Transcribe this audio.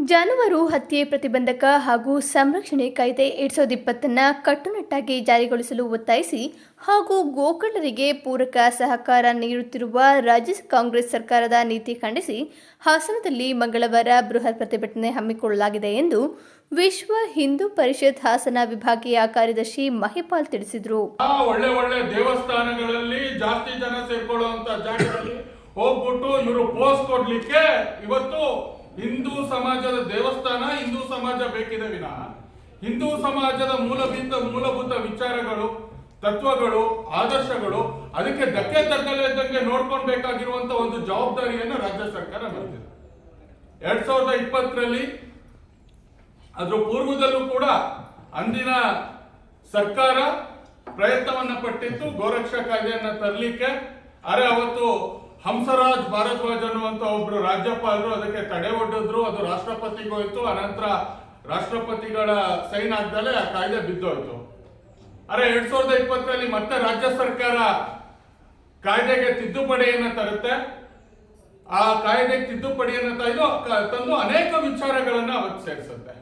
ಜಾನುವಾರು ಹತ್ಯೆ ಪ್ರತಿಬಂಧಕ ಹಾಗೂ ಸಂರಕ್ಷಣೆ ಕಾಯ್ದೆ 2020 ಕಟ್ಟುನಿಟ್ಟಾಗಿ ಜಾರಿಗೊಳಿಸಲು ಒತ್ತಾಯಿಸಿ ಹಾಗೂ ಗೋಕರ್ಣರಿಗೆ ಪೂರಕ ಸಹಕಾರ ನೀಡುತ್ತಿರುವ ರಾಜ್ಯ ಕಾಂಗ್ರೆಸ್ ಸರ್ಕಾರದ ನೀತಿ ಖಂಡಿಸಿ ಹಾಸನದಲ್ಲಿ ಮಂಗಳವಾರ ಬೃಹತ್ ಪ್ರತಿಭಟನೆ ಹಮ್ಮಿಕೊಳ್ಳಲಾಗಿದೆ ಎಂದು ವಿಶ್ವ ಹಿಂದೂ ಪರಿಷತ್ ಹಾಸನ ವಿಭಾಗೀಯ ಕಾರ್ಯದರ್ಶಿ ಮಹಿಪಾಲ್ ತಿಳಿಸಿದರು. ಒಳ್ಳೆ ಒಳ್ಳೆ ದೇವಸ್ಥಾನಗಳಲ್ಲಿ ಜಾಸ್ತಿ ಜನ ಸೇರ್ಕೊಳ್ಳುವಂತ ಜಾಗದಲ್ಲಿ ಹೋಗ್ಬಿಟ್ಟು ಇವರು ಪೋಸ್ಟ್ ಕೊಡ್ಲಿಕ್ಕೆ ಇವತ್ತು ಹಿಂದೂ ಸಮಾಜದ ದೇವಸ್ಥಾನ ಹಿಂದೂ ಸಮಾಜ ಬೇಕಿದೆ ವಿನಃ ಹಿಂದೂ ಸಮಾಜದ ಮೂಲಭೂತ ವಿಚಾರಗಳು, ತತ್ವಗಳು, ಆದರ್ಶಗಳು ಅದಕ್ಕೆ ಧಕ್ಕೆ ತಕ್ಕಲಿದ್ದಂಗೆ ನೋಡ್ಕೊಳ್ಬೇಕಾಗಿರುವಂತ ಒಂದು ಜವಾಬ್ದಾರಿಯನ್ನು ರಾಜ್ಯ ಸರ್ಕಾರ ಮಾಡಿದೆ. 2020ರಲ್ಲಿ ಅದ್ರ ಪೂರ್ವದಲ್ಲೂ ಕೂಡ ಅಂದಿನ ಸರ್ಕಾರ ಪ್ರಯತ್ನವನ್ನ ಪಟ್ಟಿತ್ತು ಗೋರಕ್ಷಾ ಕಾಯ್ದೆಯನ್ನ ತರಲಿಕ್ಕೆ. ಅರೆ ಅವತ್ತು ಹಂಸರಾಜ್ ಭಾರದ್ವಾಜ್ ಅನ್ನುವಂತ ಒಬ್ರು ರಾಜ್ಯಪಾಲರು ಅದಕ್ಕೆ ತಡೆ ಒಡ್ಡಿದ್ರು. ಅದು ರಾಷ್ಟ್ರಪತಿಗೆ ಹೋಯ್ತು. ಅನಂತರ ರಾಷ್ಟ್ರಪತಿಗಳ ಸೈನ್ ಆಗ್ದಲೆ ಆ ಕಾಯ್ದೆ ಬಿದ್ದೋಯ್ತು. ಅರೆ 2020ರಲ್ಲಿ ಮತ್ತೆ ರಾಜ್ಯ ಸರ್ಕಾರ ಕಾಯ್ದೆಗೆ ತಿದ್ದುಪಡಿಯನ್ನ ತರುತ್ತೆ. ಆ ಕಾಯ್ದೆಗೆ ತಿದ್ದುಪಡಿಯನ್ನ ತಂದು ಅನೇಕ ವಿಚಾರಗಳನ್ನ ಅವತ್ತು ಸೇರಿಸುತ್ತೆ.